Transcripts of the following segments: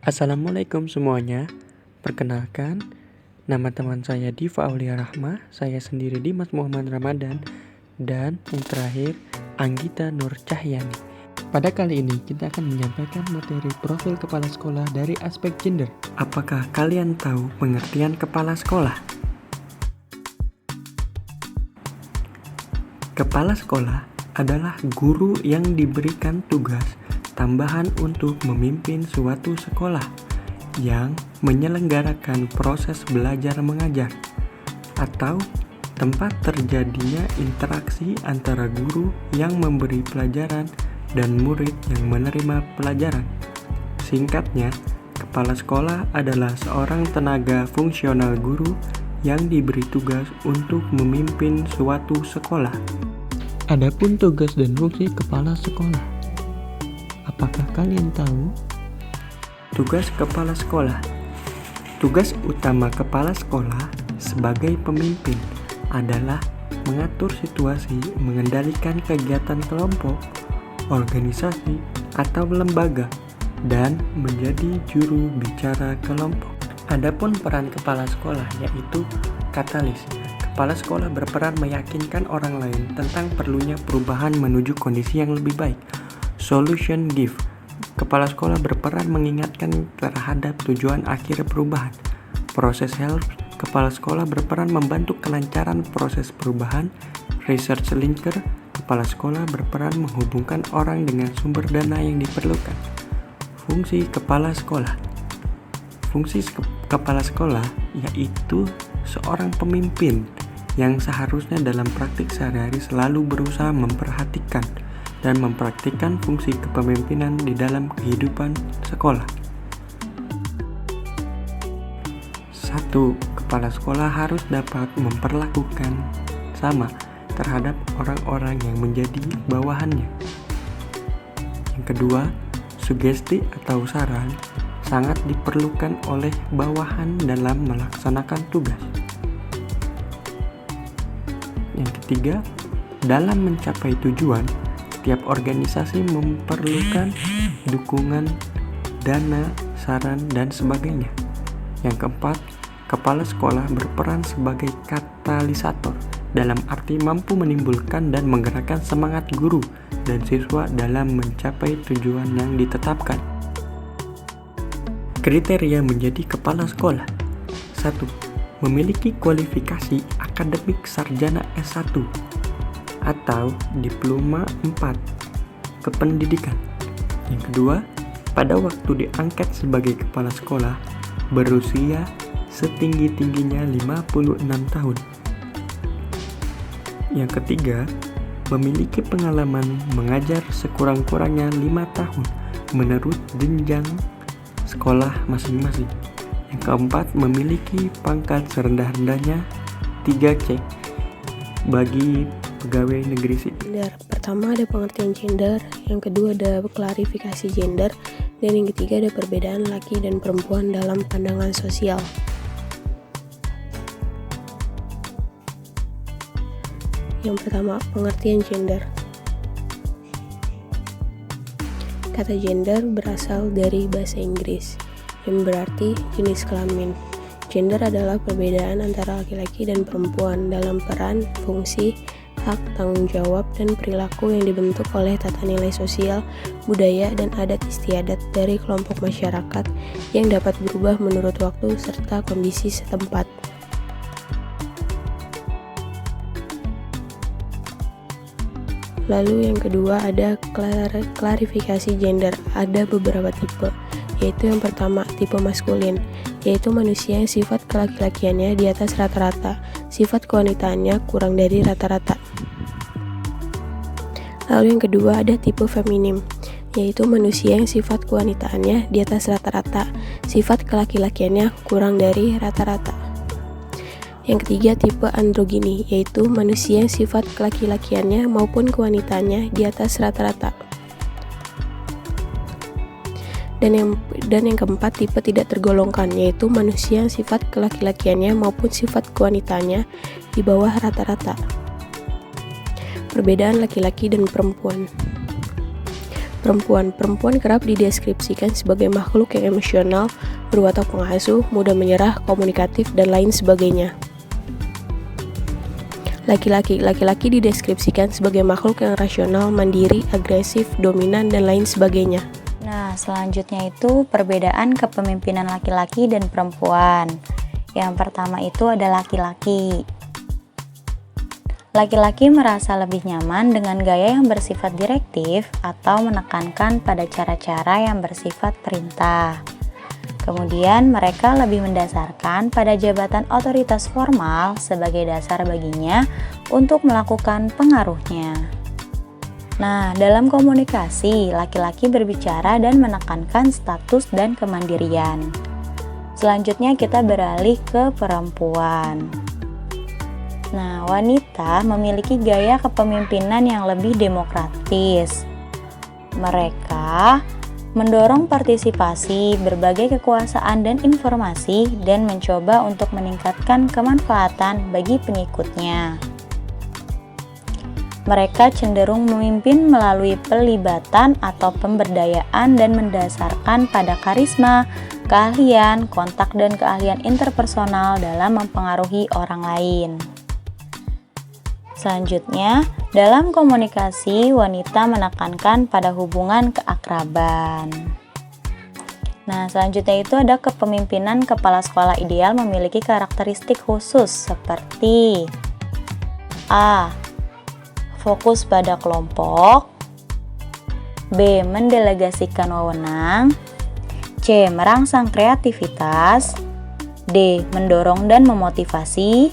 Assalamualaikum semuanya. Perkenalkan, nama teman saya Diva Aulia Rahma, saya sendiri Dimas Muhammad Ramadan, dan yang terakhir Anggita Nur Cahyani. Pada kali ini kita akan menyampaikan materi profil kepala sekolah dari aspek gender. Apakah kalian tahu pengertian kepala sekolah? Kepala sekolah adalah guru yang diberikan tugas tambahan untuk memimpin suatu sekolah yang menyelenggarakan proses belajar mengajar atau tempat terjadinya interaksi antara guru yang memberi pelajaran dan murid yang menerima pelajaran. Singkatnya, kepala sekolah adalah seorang tenaga fungsional guru yang diberi tugas untuk memimpin suatu sekolah. Adapun tugas dan fungsi kepala sekolah. Apakah kalian tahu? Tugas kepala sekolah. Tugas utama kepala sekolah sebagai pemimpin adalah mengatur situasi, mengendalikan kegiatan kelompok, organisasi, atau lembaga, dan menjadi juru bicara kelompok. Adapun peran kepala sekolah yaitu katalis. Kepala sekolah berperan meyakinkan orang lain tentang perlunya perubahan menuju kondisi yang lebih baik. Solution give. Kepala sekolah berperan mengingatkan terhadap tujuan akhir perubahan. Proses help. Kepala sekolah berperan membantu kelancaran proses perubahan. Research linker. Kepala sekolah berperan menghubungkan orang dengan sumber dana yang diperlukan. Fungsi kepala sekolah. Fungsi kepala sekolah yaitu seorang pemimpin yang seharusnya dalam praktik sehari-hari selalu berusaha memperhatikan dan mempraktikkan fungsi kepemimpinan di dalam kehidupan sekolah. 1. Kepala sekolah harus dapat memperlakukan sama terhadap orang-orang yang menjadi bawahannya. Yang kedua, sugesti atau saran sangat diperlukan oleh bawahan dalam melaksanakan tugas. Yang ketiga, dalam mencapai tujuan, setiap organisasi memerlukan dukungan, dana, saran, dan sebagainya. Yang keempat, kepala sekolah berperan sebagai katalisator dalam arti mampu menimbulkan dan menggerakkan semangat guru dan siswa dalam mencapai tujuan yang ditetapkan. Kriteria menjadi kepala sekolah. 1. Memiliki kualifikasi akademik sarjana S1 atau diploma 4 kependidikan. Yang kedua, pada waktu diangkat sebagai kepala sekolah berusia setinggi-tingginya 56 tahun. Yang ketiga, memiliki pengalaman mengajar sekurang-kurangnya 5 tahun menurut jenjang sekolah masing-masing. Yang keempat, memiliki pangkat serendah-rendahnya 3C bagi pegawai negeri sipil. Pertama ada pengertian gender, yang kedua ada klarifikasi gender, dan yang ketiga ada perbedaan laki dan perempuan dalam pandangan sosial. Yang pertama, pengertian gender. Kata gender berasal dari bahasa Inggris yang berarti jenis kelamin. Gender adalah perbedaan antara laki-laki dan perempuan dalam peran, fungsi, hak, tanggung jawab, dan perilaku yang dibentuk oleh tata nilai sosial, budaya, dan adat istiadat dari kelompok masyarakat yang dapat berubah menurut waktu serta kondisi setempat. Lalu yang kedua ada klarifikasi gender. Ada beberapa tipe, yaitu yang pertama tipe maskulin, yaitu manusia yang sifat kelaki-lakiannya di atas rata-rata, sifat kewanitaannya kurang dari rata-rata. Lalu yang kedua ada tipe feminim, yaitu manusia yang sifat kewanitaannya di atas rata-rata, sifat kelaki-lakiannya kurang dari rata-rata. Yang ketiga tipe androgini, yaitu manusia yang sifat kelaki-lakiannya maupun kewanitaannya di atas rata-rata. Dan yang keempat tipe tidak tergolongkan, yaitu manusia yang sifat kelaki-lakiannya maupun sifat kewanitaannya di bawah rata-rata. Perbedaan laki-laki dan perempuan. Perempuan kerap dideskripsikan sebagai makhluk yang emosional, berwatak pengasuh, mudah menyerah, komunikatif, dan lain sebagainya. Laki-laki dideskripsikan sebagai makhluk yang rasional, mandiri, agresif, dominan, dan lain sebagainya. Nah, selanjutnya itu perbedaan kepemimpinan laki-laki dan perempuan. Yang pertama itu ada laki-laki. Laki-laki merasa lebih nyaman dengan gaya yang bersifat direktif atau menekankan pada cara-cara yang bersifat perintah. Kemudian mereka lebih mendasarkan pada jabatan otoritas formal sebagai dasar baginya untuk melakukan pengaruhnya. Nah, dalam komunikasi, laki-laki berbicara dan menekankan status dan kemandirian. Selanjutnya kita beralih ke perempuan. Nah, wanita memiliki gaya kepemimpinan yang lebih demokratis. Mereka mendorong partisipasi, berbagai kekuasaan dan informasi, dan mencoba untuk meningkatkan kemanfaatan bagi pengikutnya. Mereka cenderung memimpin melalui pelibatan atau pemberdayaan dan mendasarkan pada karisma, keahlian, kontak, dan keahlian interpersonal dalam mempengaruhi orang lain. Selanjutnya, dalam komunikasi, wanita menekankan pada hubungan keakraban. Nah, selanjutnya itu ada kepemimpinan kepala sekolah ideal memiliki karakteristik khusus seperti A. Fokus pada kelompok. B. Mendelegasikan wewenang. C. Merangsang kreativitas. D. Mendorong dan memotivasi.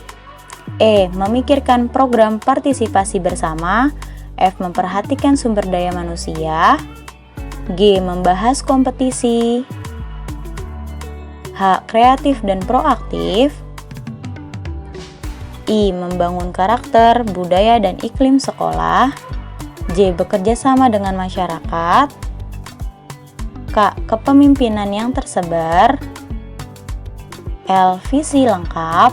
E. Memikirkan program partisipasi bersama. F. Memperhatikan sumber daya manusia. G. Membahas kompetisi. H. Kreatif dan proaktif. I. Membangun karakter, budaya, dan iklim sekolah. J. Bekerja sama dengan masyarakat. K. Kepemimpinan yang tersebar. L. Visi lengkap.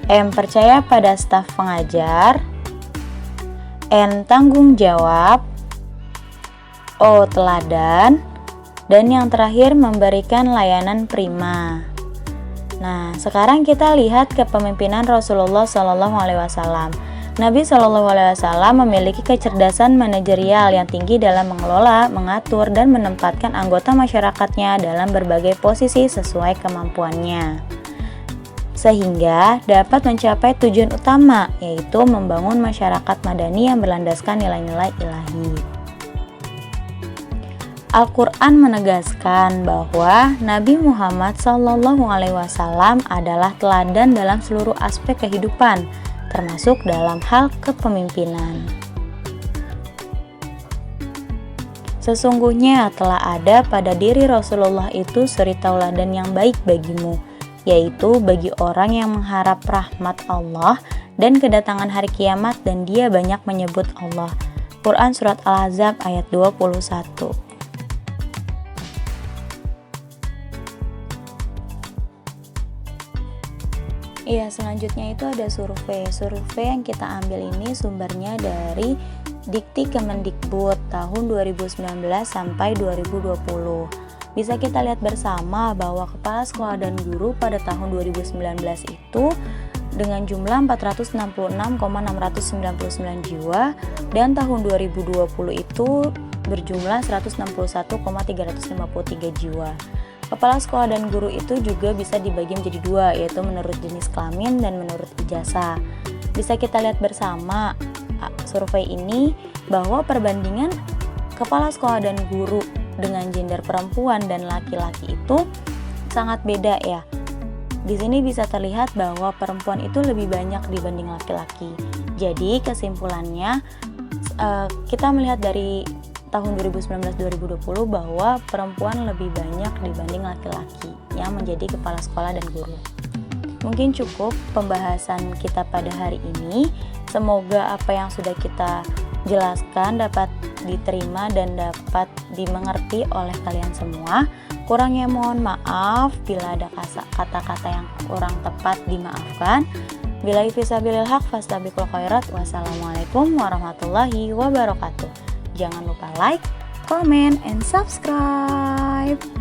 M. Percaya pada staf pengajar. N. Tanggung jawab. O. Teladan. Dan yang terakhir, memberikan layanan prima. Nah, sekarang kita lihat kepemimpinan Rasulullah SAW. Nabi SAW memiliki kecerdasan manajerial yang tinggi dalam mengelola, mengatur, dan menempatkan anggota masyarakatnya dalam berbagai posisi sesuai kemampuannya, sehingga dapat mencapai tujuan utama, yaitu membangun masyarakat madani yang berlandaskan nilai-nilai ilahi. Al-Quran menegaskan bahwa Nabi Muhammad SAW adalah teladan dalam seluruh aspek kehidupan, termasuk dalam hal kepemimpinan. Sesungguhnya telah ada pada diri Rasulullah itu suri tauladan yang baik bagimu, yaitu bagi orang yang mengharap rahmat Allah dan kedatangan hari kiamat dan dia banyak menyebut Allah. Quran Surat Al-Ahzab ayat 21. Iya, selanjutnya itu ada survei. Survei yang kita ambil ini sumbernya dari Dikti Kemendikbud tahun 2019 sampai 2020. Bisa kita lihat bersama bahwa kepala sekolah dan guru pada tahun 2019 itu dengan jumlah 466,699 jiwa, dan tahun 2020 itu berjumlah 161,353 jiwa. Kepala sekolah dan guru itu juga bisa dibagi menjadi dua, yaitu menurut jenis kelamin dan menurut ijazah. Bisa kita lihat bersama survei ini bahwa perbandingan kepala sekolah dan guru dengan gender perempuan dan laki-laki itu sangat beda ya. Di sini bisa terlihat bahwa perempuan itu lebih banyak dibanding laki-laki. Jadi kesimpulannya kita melihat dari tahun 2019-2020 bahwa perempuan lebih banyak dibanding laki-laki yang menjadi kepala sekolah dan guru. Mungkin cukup pembahasan kita pada hari ini. Semoga apa yang sudah kita jelaskan dapat diterima dan dapat dimengerti oleh kalian semua. Kurangnya mohon maaf, bila ada kata-kata yang kurang tepat dimaafkan. Billahi fisabilil haq fastabiqul khairat. Wassalamualaikum warahmatullahi wabarakatuh. Jangan lupa like, comment, and subscribe.